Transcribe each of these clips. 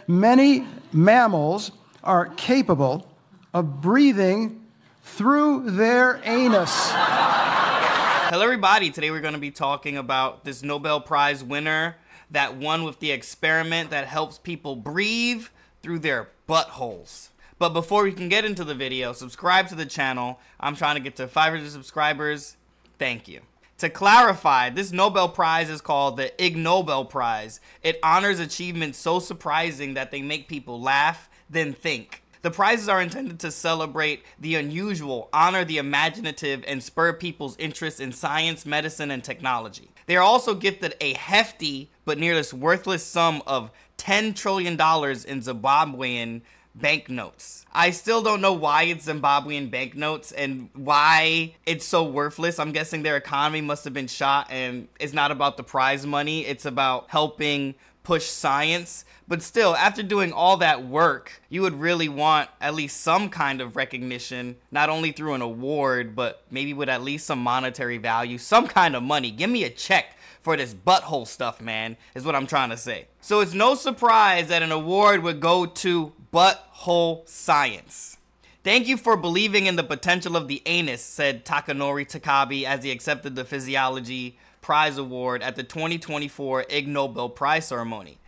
many mammals are capable of breathing through their anus. Hello everybody, today we're going to be talking about this Nobel Prize winner that won with the experiment that helps people breathe through their buttholes. But before we can get into the video, subscribe to the channel. I'm trying to get to 500 subscribers. Thank you. To clarify, this Nobel Prize is called the Ig Nobel Prize. It honors achievements so surprising that they make people laugh, then think. The prizes are intended to celebrate the unusual, honor the imaginative, and spur people's interest in science, medicine, and technology. They are also gifted a hefty, but nearly worthless sum of $10 trillion in Zimbabwean banknotes. I still don't know why it's Zimbabwean banknotes and why it's so worthless. I'm guessing their economy must have been shot and it's not about the prize money. It's about helping push science. But still, after doing all that work, you would really want at least some kind of recognition, not only through an award, but maybe with at least some monetary value, some kind of money. Give me a check for this butthole stuff, man, is what I'm trying to say. So it's no surprise that an award would go to butthole science. Thank you for believing in the potential of the anus, said Takanori Takebe as he accepted the Physiology Prize award at the 2024 Ig Nobel Prize ceremony.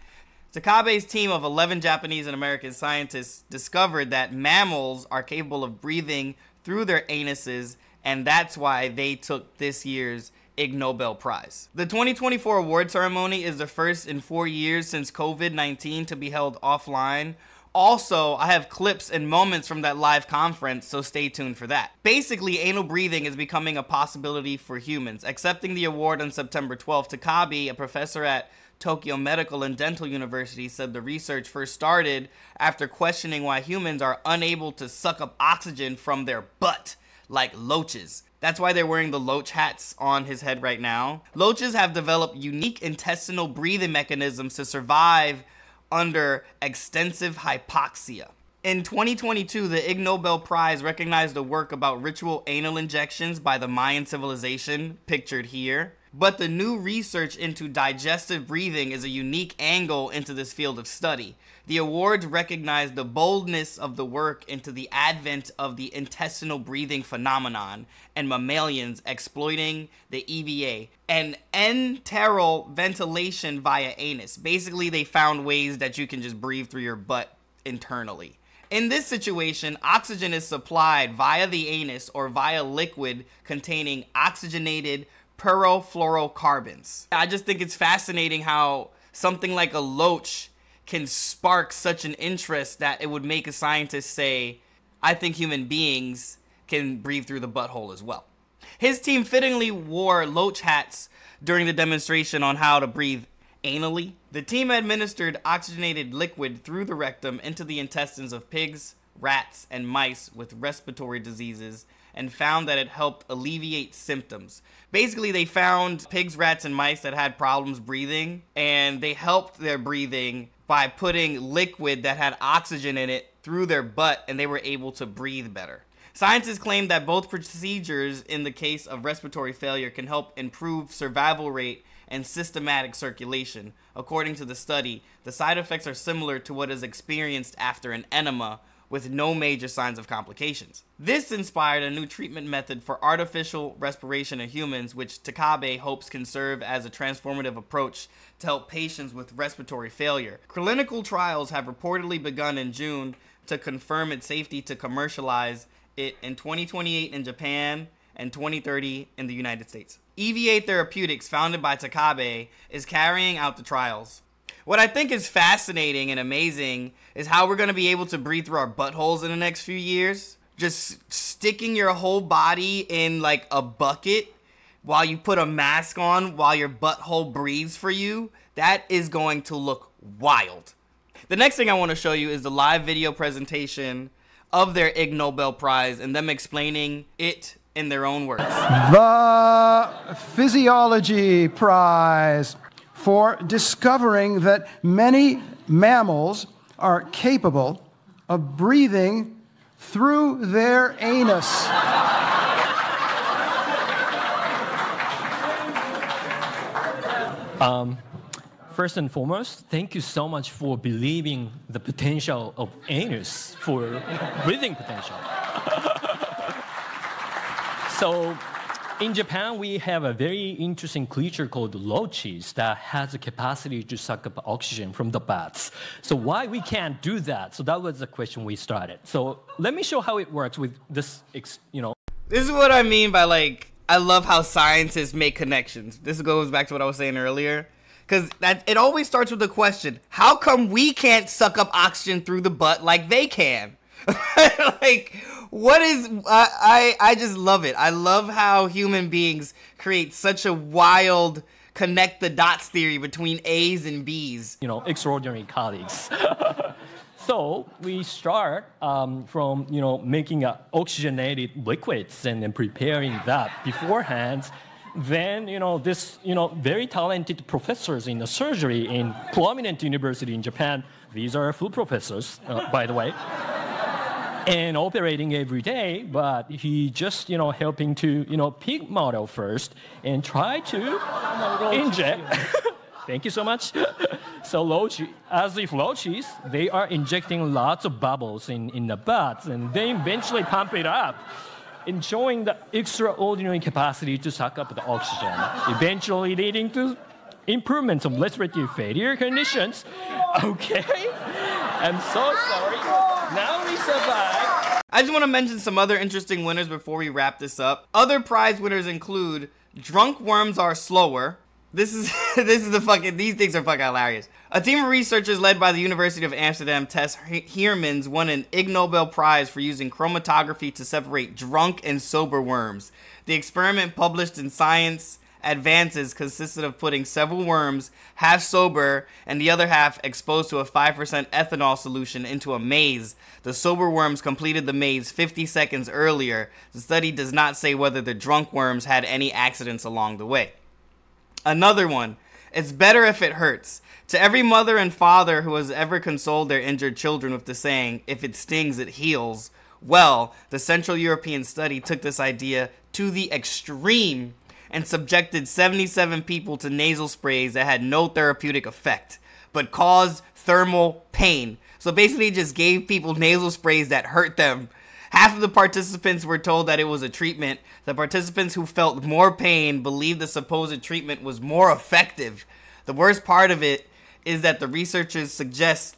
Takabe's team of 11 Japanese and American scientists discovered that mammals are capable of breathing through their anuses, and that's why they took this year's Ig Nobel Prize. The 2024 award ceremony is the first in 4 years since COVID-19 to be held offline. Also, I have clips and moments from that live conference, so stay tuned for that. Basically, anal breathing is becoming a possibility for humans. Accepting the award on September 12th, Takebe, a professor at Tokyo Medical and Dental University, said the research first started after questioning why humans are unable to suck up oxygen from their butt, like loaches. That's why they're wearing the loach hats on his head right now. Loaches have developed unique intestinal breathing mechanisms to survive under extensive hypoxia. In 2022, the Ig Nobel Prize recognized the work about ritual anal injections by the Mayan civilization, pictured here. But the new research into digestive breathing is a unique angle into this field of study. The awards recognize the boldness of the work into the advent of the intestinal breathing phenomenon and mammalians exploiting the EVA and enteral ventilation via anus. Basically, they found ways that you can just breathe through your butt internally. In this situation, oxygen is supplied via the anus or via liquid containing oxygenated perfluorocarbons. I just think it's fascinating how something like a loach can spark such an interest that it would make a scientist say, I think human beings can breathe through the butthole as well. His team fittingly wore loach hats during the demonstration on how to breathe anally. The team administered oxygenated liquid through the rectum into the intestines of pigs, rats, and mice with respiratory diseases and found that it helped alleviate symptoms. Basically, they found pigs, rats, and mice that had problems breathing, and they helped their breathing by putting liquid that had oxygen in it through their butt, and they were able to breathe better. Scientists claim that both procedures in the case of respiratory failure can help improve survival rate and systematic circulation. According to the study, the side effects are similar to what is experienced after an enema, with no major signs of complications. This inspired a new treatment method for artificial respiration in humans, which Takebe hopes can serve as a transformative approach to help patients with respiratory failure. Clinical trials have reportedly begun in June to confirm its safety to commercialize it in 2028 in Japan and 2030 in the United States. EVA Therapeutics, founded by Takebe, is carrying out the trials. What I think is fascinating and amazing is how we're going to be able to breathe through our buttholes in the next few years. Just sticking your whole body in like a bucket while you put a mask on while your butthole breathes for you. That is going to look wild. The next thing I want to show you is the live video presentation of their Ig Nobel Prize and them explaining it in their own words. The Physiology Prize for discovering that many mammals are capable of breathing through their anus. first and foremost, thank you so much for believing the potential of anus for breathing potential. So, in Japan, we have a very interesting creature called Loaches that has the capacity to suck up oxygen from the bats. So why we can't do that? So that was the question we started. So let me show how it works with this, This is what I mean by, like, I love how scientists make connections. This goes back to what I was saying earlier. Because it always starts with the question, how come we can't suck up oxygen through the butt like they can? Like, what is... I just love it. I love how human beings create such a wild connect the dots theory between A's and B's. Extraordinary colleagues. So we start from, making oxygenated liquids and then preparing that beforehand. Then, this, very talented professors in the surgery in prominent university in Japan, these are full professors, by the way, and operating every day, but he just, helping to, pig model first and try to inject. Thank you so much. So Loaches, they are injecting lots of bubbles in the butts, and they eventually pump it up, enjoying the extraordinary capacity to suck up the oxygen, eventually leading to improvements of respiratory failure conditions. Okay, I'm so sorry. Now we survive. I just want to mention some other interesting winners before we wrap this up. Other prize winners include drunk worms are slower. These things are fucking hilarious. A team of researchers led by the University of Amsterdam Tess Heermans won an Ig Nobel Prize for using chromatography to separate drunk and sober worms. The experiment published in Science Advances consisted of putting several worms, half sober and the other half exposed to a 5% ethanol solution, into a maze. The sober worms completed the maze 50 seconds earlier. The study does not say whether the drunk worms had any accidents along the way. Another one. It's better if it hurts. To every mother and father who has ever consoled their injured children with the saying, if it stings, it heals. Well, the Central European study took this idea to the extreme and subjected 77 people to nasal sprays that had no therapeutic effect, but caused thermal pain. So basically just gave people nasal sprays that hurt them. Half of the participants were told that it was a treatment. The participants who felt more pain believed the supposed treatment was more effective. The worst part of it is that the researchers suggest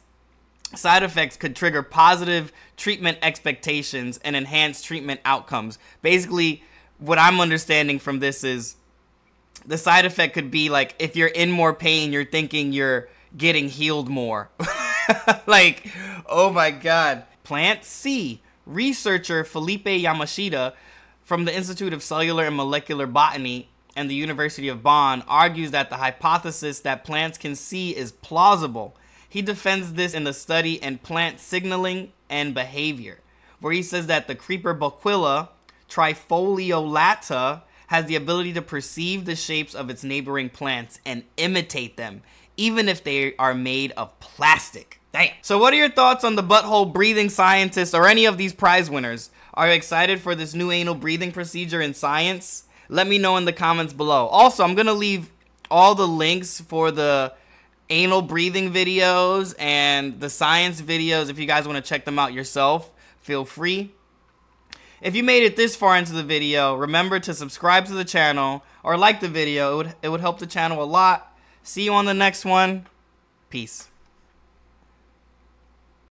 side effects could trigger positive treatment expectations and enhance treatment outcomes. Basically, what I'm understanding from this is the side effect could be like, if you're in more pain, you're thinking you're getting healed more. Like, oh my God. Plant C. Researcher Felipe Yamashita from the Institute of Cellular and Molecular Botany and the University of Bonn argues that the hypothesis that plants can see is plausible. He defends this in the study in Plant Signaling and Behavior, where he says that the creeper Boquilla trifoliolata has the ability to perceive the shapes of its neighboring plants and imitate them, even if they are made of plastic. Damn. So what are your thoughts on the butthole breathing scientists or any of these prize winners? Are you excited for this new anal breathing procedure in science? Let me know in the comments below. Also, I'm going to leave all the links for the anal breathing videos and the science videos. If you guys want to check them out yourself, feel free. If you made it this far into the video, remember to subscribe to the channel or like the video. It would help the channel a lot. See you on the next one. Peace.